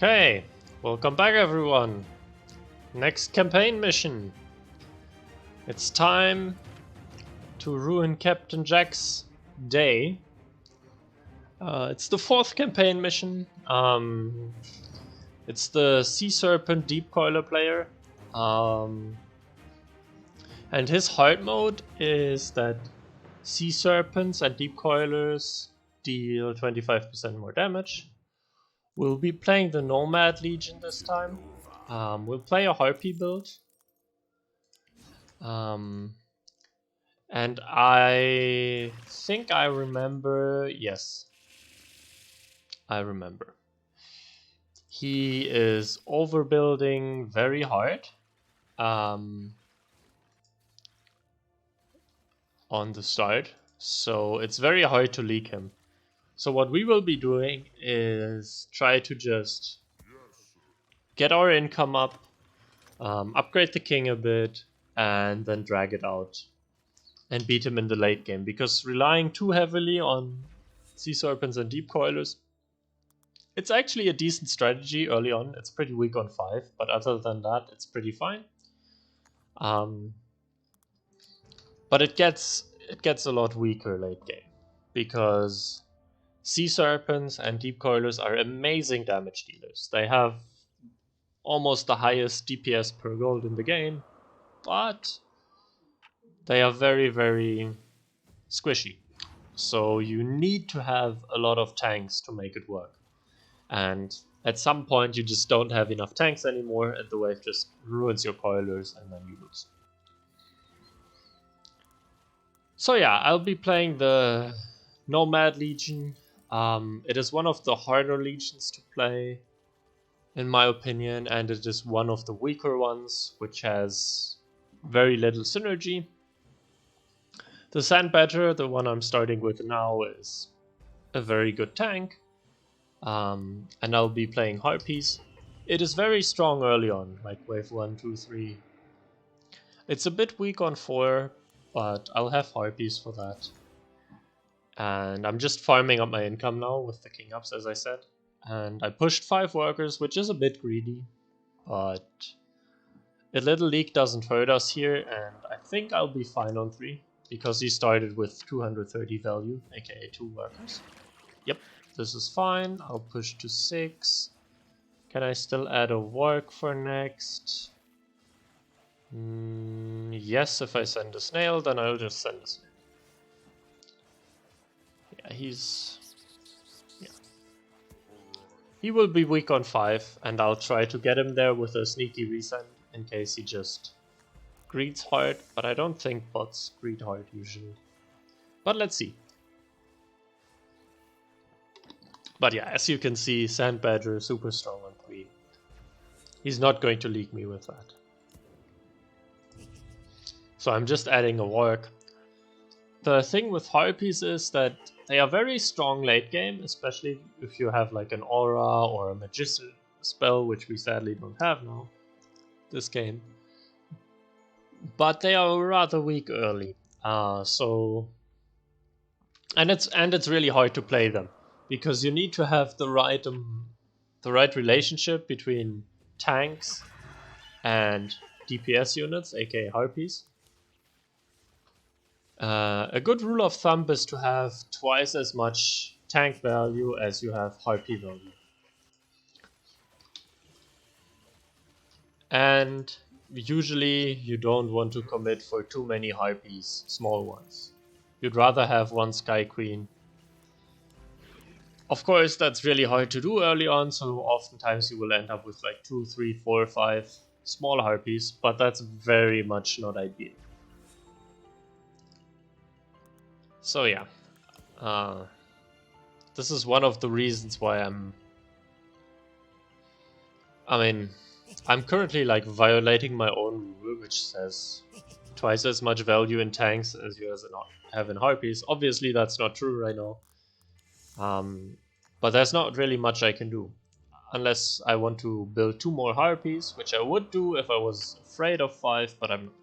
Okay, welcome back everyone. Next campaign mission. It's time to ruin Captain Jack's day. It's the fourth campaign mission. It's the Sea Serpent Deep Coiler player. And his hard mode is that Sea Serpents and Deep Coilers deal 25% more damage. We'll be playing the Nomad Legion this time. We'll play a Harpy build. And I think I remember, yes. I remember. He is overbuilding very hard. On the start. So it's very hard to leak him. So what we will be doing is try to just get our income up, upgrade the king a bit, and then drag it out and beat him in the late game. Because relying too heavily on Sea Serpents and Deep Coilers, it's actually a decent strategy early on. It's pretty weak on 5, but other than that, it's pretty fine. But it gets a lot weaker late game because Sea Serpents and Deep Coilers are amazing damage dealers. They have almost the highest DPS per gold in the game, but they are very, very squishy. So you need to have a lot of tanks to make it work. And at some point you just don't have enough tanks anymore and the wave just ruins your coilers and then you lose. So yeah, I'll be playing the Nomad Legion. It is one of the harder legions to play, in my opinion, and it is one of the weaker ones, which has very little synergy. The Sand Badger, the one I'm starting with now, is a very good tank, and I'll be playing Harpies. It is very strong early on, like wave 1, 2, 3. It's a bit weak on 4, but I'll have Harpies for that. And I'm just farming up my income now with the king ups, as I said. And I pushed 5 workers, which is a bit greedy, but a little leak doesn't hurt us here, and I think I'll be fine on 3, because he started with 230 value, aka 2 workers. Yep, this is fine. I'll push to 6. Can I still add a work for next? Yes, if I send a snail, then I'll just send a snail. Yeah, he will be weak on 5, and I'll try to get him there with a sneaky resend in case he just greeds hard, but I don't think bots greed hard usually. But let's see. But yeah, as you can see, Sand Badger is super strong on 3. He's not going to leak me with that. So I'm just adding a work. The thing with Harpies is that they are very strong late game, especially if you have like an aura or a magician spell, which we sadly don't have now this game. But they are rather weak early. And it's really hard to play them because you need to have the right relationship between tanks and DPS units, aka Harpies. A good rule of thumb is to have twice as much tank value as you have Harpy value. And usually you don't want to commit for too many Harpies, small ones. You'd rather have one Sky Queen. Of course, that's really hard to do early on, so oftentimes you will end up with like 2, 3, 4, 5 small Harpies, but that's very much not ideal. So yeah, this is one of the reasons why I'm currently like violating my own rule, which says twice as much value in tanks as you have in Harpies. Obviously that's not true right now, but there's not really much I can do. Unless I want to build 2 more Harpies, which I would do if I was afraid of 5, but I'm not.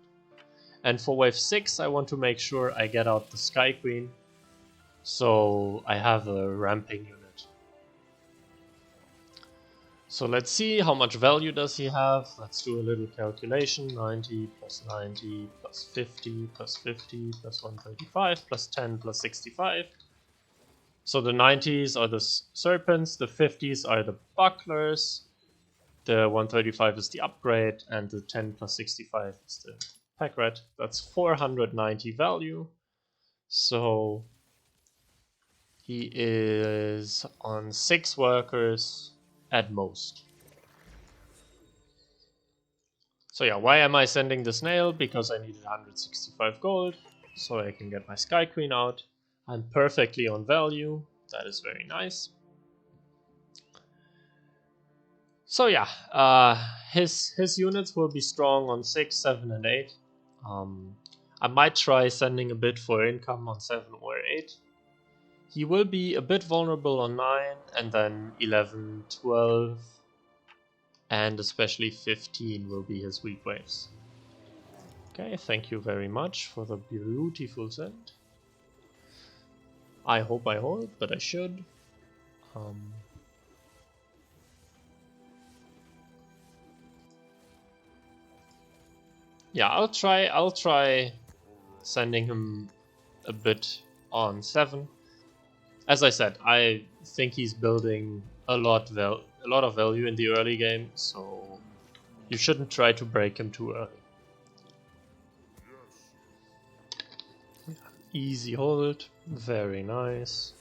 And for wave 6, I want to make sure I get out the Sky Queen, so I have a ramping unit. So let's see how much value does he have. Let's do a little calculation. 90 plus 90 plus 50 plus 50 plus 135 plus 10 plus 65. So the 90s are the serpents, the 50s are the bucklers, the 135 is the upgrade, and the 10 plus 65 is the pack rat. That's 490 value. So he is on 6 workers at most. So yeah, why am I sending the snail? Because I needed 165 gold, so I can get my Sky Queen out. I'm perfectly on value. That is very nice. So yeah, his units will be strong on 6, 7, and 8. I might try sending a bit for income on 7 or 8. He will be a bit vulnerable on 9, and then 11, 12, and especially 15 will be his weak waves. Okay, thank you very much for the beautiful send. I hope I hold, but I should. Yeah, I'll try sending him a bit on 7. As I said, I think he's building a lot of value in the early game, so you shouldn't try to break him too early. Easy hold, very nice.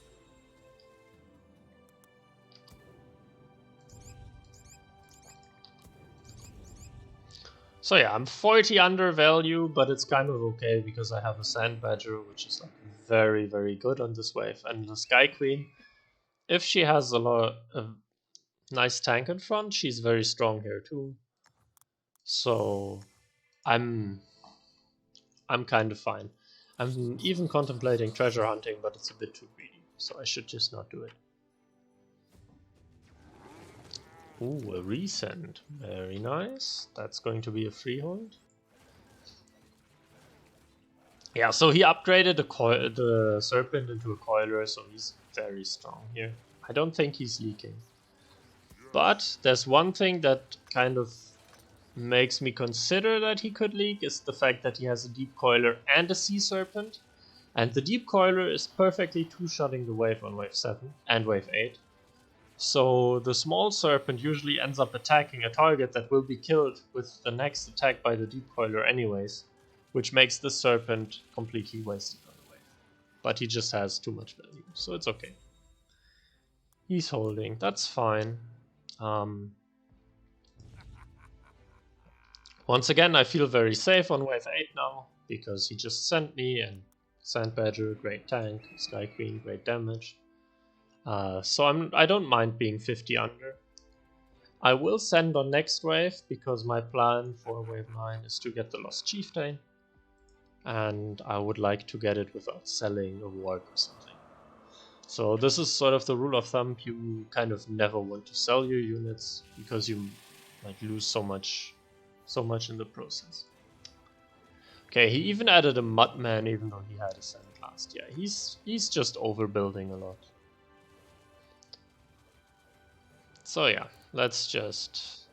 So yeah, I'm 40 under value, but it's kind of okay because I have a Sand Badger, which is like very, very good on this wave. And the Sky Queen, if she has a nice tank in front, she's very strong here too. So I'm kind of fine. I'm even contemplating treasure hunting, but it's a bit too greedy, so I should just not do it. Ooh, a resend. Very nice. That's going to be a freehold. Yeah, so he upgraded the Serpent into a Coiler, so he's very strong here. I don't think he's leaking. But there's one thing that kind of makes me consider that he could leak, is the fact that he has a Deep Coiler and a Sea Serpent. And the Deep Coiler is perfectly two-shotting the wave on wave 7 and wave 8. So the Small Serpent usually ends up attacking a target that will be killed with the next attack by the Deep Coiler anyways, which makes the Serpent completely wasted on the wave. But he just has too much value, so it's okay. He's holding, that's fine. Once again, I feel very safe on wave 8 now, because he just sent me, and Sand Badger, great tank, Sky Queen, great damage. So I don't mind being 50 under. I will send on next wave, because my plan for wave 9 is to get the Lost Chieftain, and I would like to get it without selling a ward or something. So this is sort of the rule of thumb, you kind of never want to sell your units, because you lose so much in the process. Okay, he even added a Mudman even though he had a Sand last. Yeah, he's just overbuilding a lot. So yeah, let's just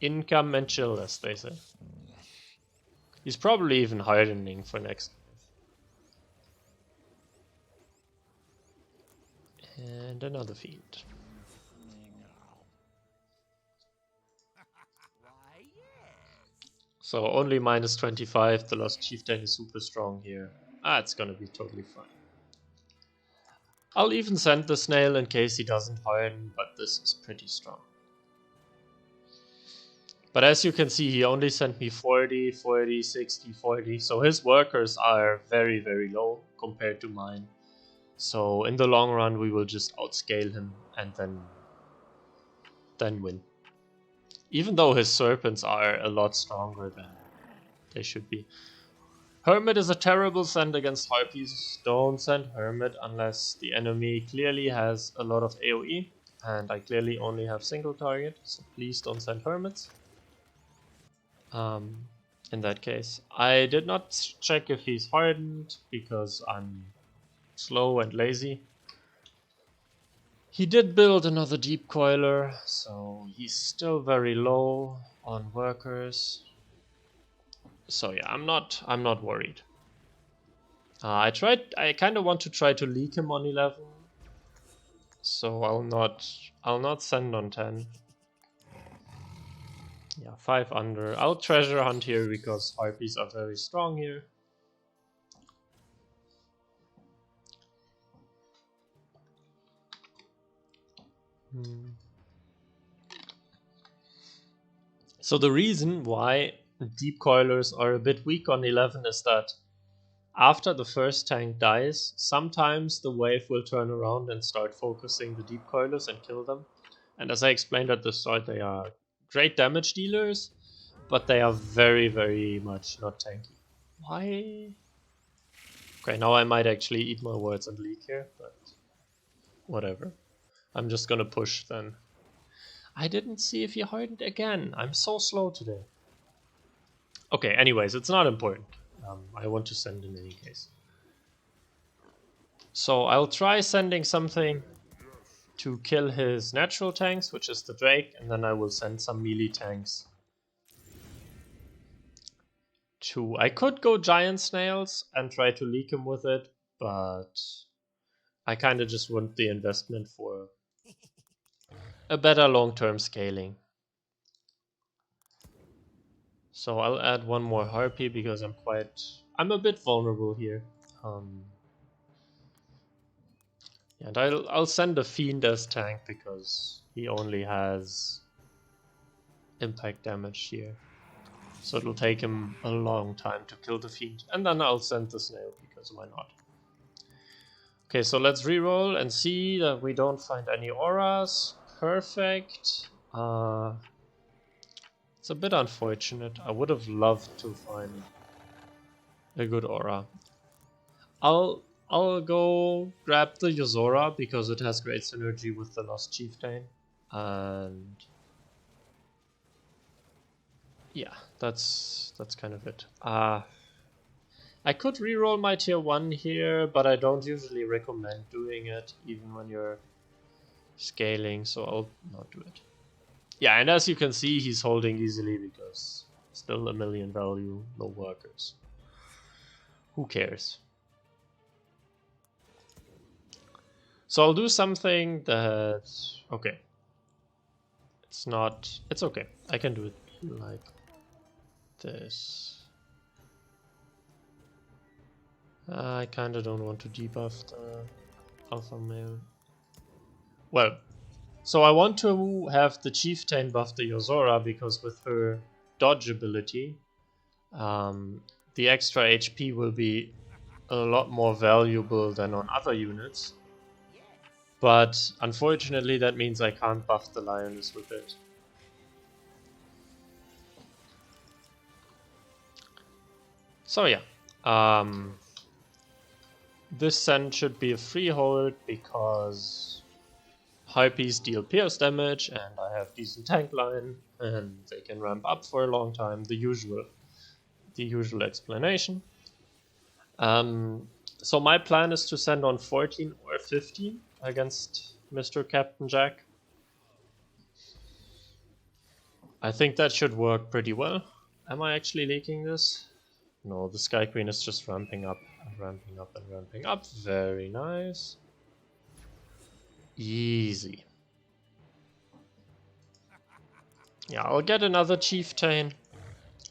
income and chill, as they say. He's probably even hardening for next wave. And another fiend. So only minus 25, the Lost Chieftain is super strong here. It's gonna be totally fine. I'll even send the snail in case he doesn't harden, but this is pretty strong. But as you can see, he only sent me 40, 40, 60, 40. So his workers are very, very low compared to mine. So in the long run, we will just outscale him and then win. Even though his serpents are a lot stronger than they should be. Hermit is a terrible send against Harpies. Don't send Hermit unless the enemy clearly has a lot of AoE. And I clearly only have single target, so please don't send Hermits. In that case, I did not check if he's hardened because I'm slow and lazy. He did build another deep coiler, so he's still very low on workers. So yeah, I'm not worried. I kind of want to try to leak him on 11, so I'll not send on 10. Yeah, 5 under. I'll treasure hunt here because harpies are very strong here. So the reason why deep coilers are a bit weak on 11 is that after the first tank dies, sometimes the wave will turn around and start focusing the deep coilers and kill them. And as I explained at the start, they are great damage dealers, but they are very, very much not tanky. Why? Okay, now I might actually eat my words and leak here, but whatever. I'm just gonna push then. I didn't see if he hardened again. I'm so slow today. Okay, anyways, it's not important. I want to send in any case. So I'll try sending something to kill his natural tanks, which is the Drake, and then I will send some melee tanks to... I could go Giant Snails and try to leak him with it, but I kind of just want the investment for a better long-term scaling. So I'll add one more Harpy because I'm a bit vulnerable here. And I'll send a Fiend as tank because he only has impact damage here. So it'll take him a long time to kill the Fiend. And then I'll send the Snail because why not? Okay, so let's reroll and see that we don't find any auras. Perfect. It's a bit unfortunate. I would have loved to find a good aura. I'll go grab the Yozora because it has great synergy with the Lost Chieftain. And yeah, that's kind of it. I could reroll my tier 1 here, but I don't usually recommend doing it, even when you're scaling, so I'll not do it. Yeah, and as you can see, he's holding easily because still a million value, no workers. Who cares? So I'll do something that... Okay. It's okay. I can do it like this. I kinda don't want to debuff the alpha male. Well, so I want to have the Chieftain buff the Yozora because with her dodge ability, the extra HP will be a lot more valuable than on other units. But unfortunately that means I can't buff the Lioness with it. So yeah, this send should be a freehold because Harpies deal pierce damage and I have decent tank line and they can ramp up for a long time, the usual explanation. So my plan is to send on 14 or 15 against Mr. Captain Jack. I think that should work pretty well. Am I actually leaking this? No, the Sky Queen is just ramping up and ramping up and ramping up. Very nice. Easy. Yeah, I'll get another Chieftain.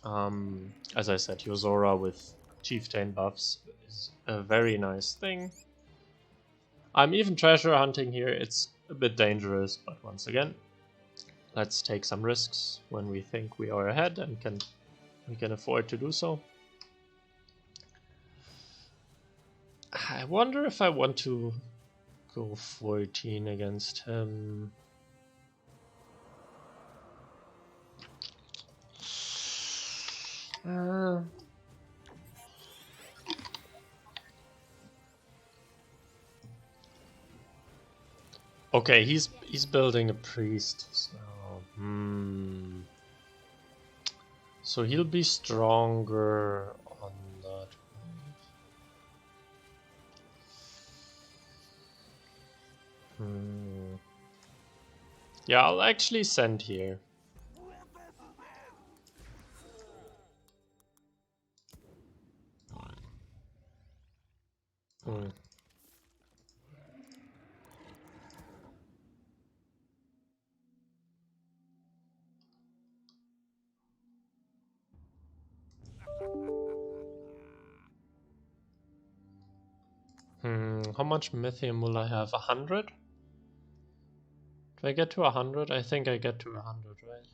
As I said, Yozora with Chieftain buffs is a very nice thing. I'm even treasure hunting here. It's a bit dangerous, but once again, let's take some risks when we think we are ahead and we can afford to do so. I wonder if I want to go 14 against him. Okay, he's building a priest, so so he'll be stronger on that wave. Yeah, I'll actually send here. Hmm. How much lithium will I have? 100? Do I get to 100? I think I get to 100, right?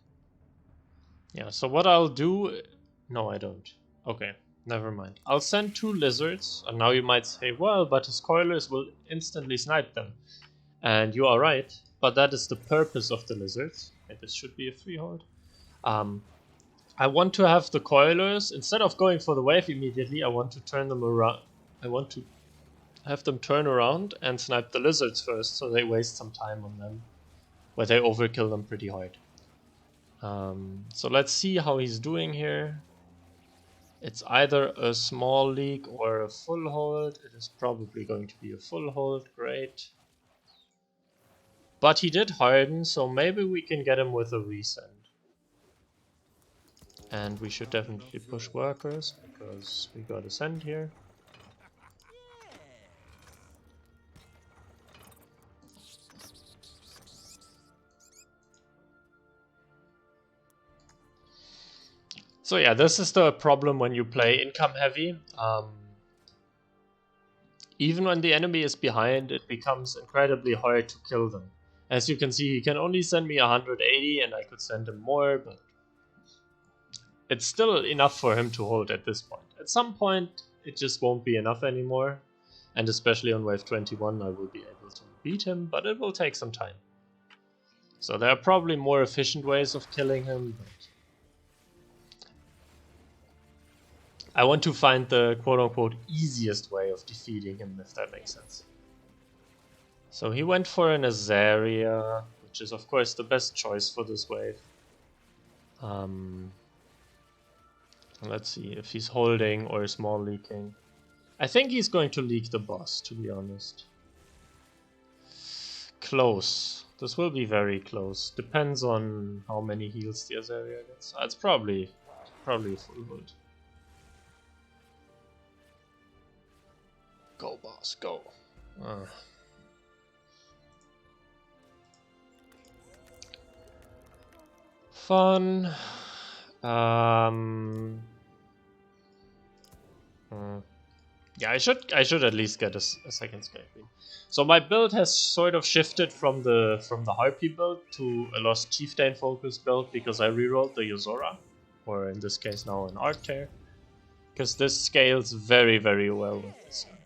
Yeah, so what I'll do... No, I don't. Okay, never mind. I'll send 2 lizards, and now you might say, well, but his coilers will instantly snipe them. And you are right, but that is the purpose of the lizards. And this should be a freehold. I want to have the coilers, instead of going for the wave immediately, I want to turn them around. I want to have them turn around and snipe the lizards first, so they waste some time on them, where they overkill them pretty hard. So let's see how he's doing here. It's either a small leak or a full hold. It is probably going to be a full hold. Great. But he did harden, so maybe we can get him with a resend. And we should definitely push workers, because we got a send here. So yeah, this is the problem when you play income heavy. Even when the enemy is behind, it becomes incredibly hard to kill them. As you can see, he can only send me 180 and I could send him more, but it's still enough for him to hold at this point. At some point, it just won't be enough anymore, and especially on wave 21 I will be able to beat him, but it will take some time. So there are probably more efficient ways of killing him, but I want to find the quote-unquote easiest way of defeating him, if that makes sense. So he went for an Azaria, which is of course the best choice for this wave. Let's see if he's holding or small leaking. I think he's going to leak the boss, to be honest. Close. This will be very close. Depends on how many heals the Azaria gets. It's probably a full hold. Go, boss, go. Fun. Yeah, I should at least get a second Sky Queen. So my build has sort of shifted from the Harpy build to a Lost Chieftain focused build because I rerolled the Yozora, or in this case now an Arctear, because this scales very, very well with this unit.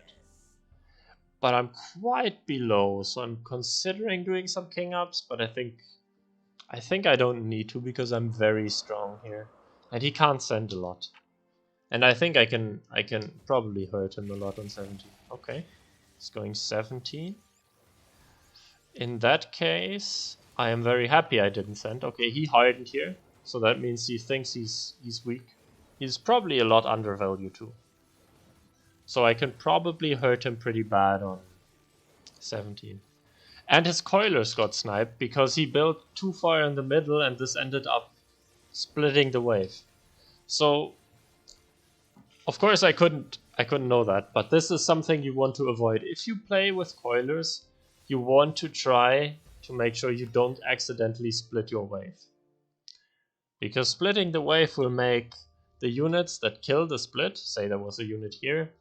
But I'm quite below, so I'm considering doing some king ups, but I think I don't need to because I'm very strong here, and he can't send a lot. And I think I can probably hurt him a lot on 17. Okay, he's going 17. In that case, I am very happy I didn't send. Okay, he hardened here, so that means he thinks he's weak. He's probably a lot undervalued too. So I can probably hurt him pretty bad on 17. And his coilers got sniped because he built too far in the middle and this ended up splitting the wave. So of course I couldn't know that, but this is something you want to avoid. If you play with coilers, you want to try to make sure you don't accidentally split your wave. Because splitting the wave will make the units that kill the split, say there was a unit here,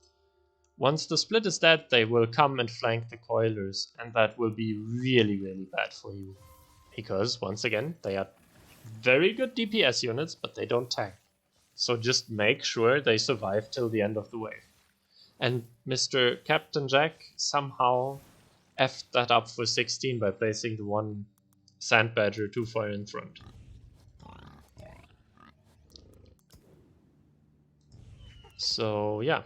once the split is dead, they will come and flank the coilers, and that will be really, really bad for you. Because, once again, they are very good DPS units, but they don't tank. So just make sure they survive till the end of the wave. And Mr. Captain Jack somehow effed that up for 16 by placing the one Sand Badger too far in front. So yeah.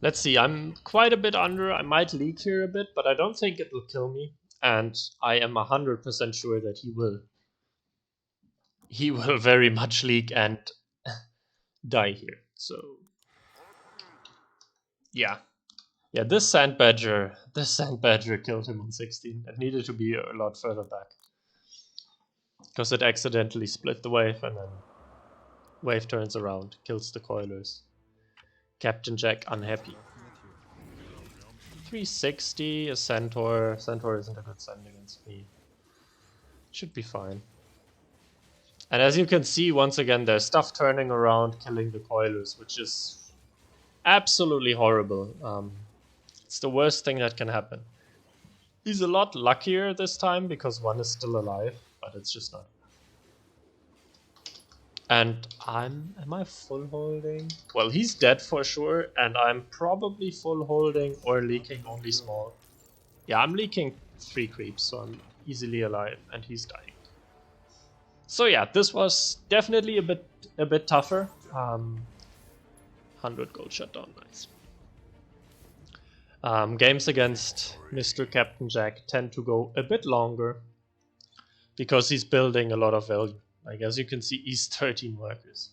Let's see, I'm quite a bit under. I might leak here a bit, but I don't think it will kill me. And I am 100% sure that he will. He will very much leak and die here. So yeah. Yeah, this sand badger killed him on 16. It needed to be a lot further back. Because it accidentally split the wave and then wave turns around, kills the coilers. Captain Jack unhappy. 360, a centaur. Centaur isn't a good send against me. Should be fine. And as you can see, once again, there's stuff turning around, killing the coilers, which is absolutely horrible. It's the worst thing that can happen. He's a lot luckier this time because one is still alive, but it's just not. And am I full holding? Well, he's dead for sure, and I'm probably full holding or leaking only small. Yeah, I'm leaking 3 creeps, so I'm easily alive, and he's dying. So yeah, this was definitely a bit tougher. 100 gold shutdown, nice. Games against Mr. Captain Jack tend to go a bit longer because he's building a lot of value. Like, as you can see, he's 13 workers.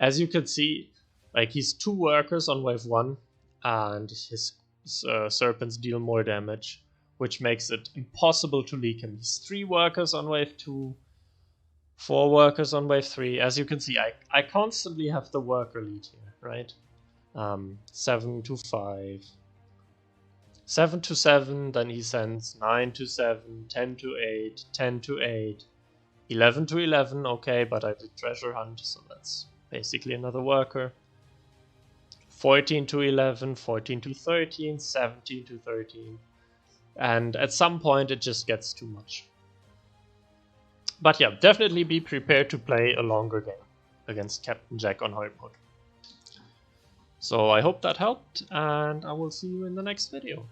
As you can see, like, he's 2 workers on wave 1, and his serpents deal more damage, which makes it impossible to leak him. He's 3 workers on wave 2, 4 workers on wave 3. As you can see, I constantly have the worker lead here, right? 7 to 5. 7 to 7, then he sends 9 to 7, 10 to 8, 10 to 8, 11 to 11, okay, but I did treasure hunt, so that's basically another worker. 14 to 11, 14 to 13, 17 to 13, and at some point it just gets too much. But yeah, definitely be prepared to play a longer game against Captain Jack on hard mode. So I hope that helped, and I will see you in the next video.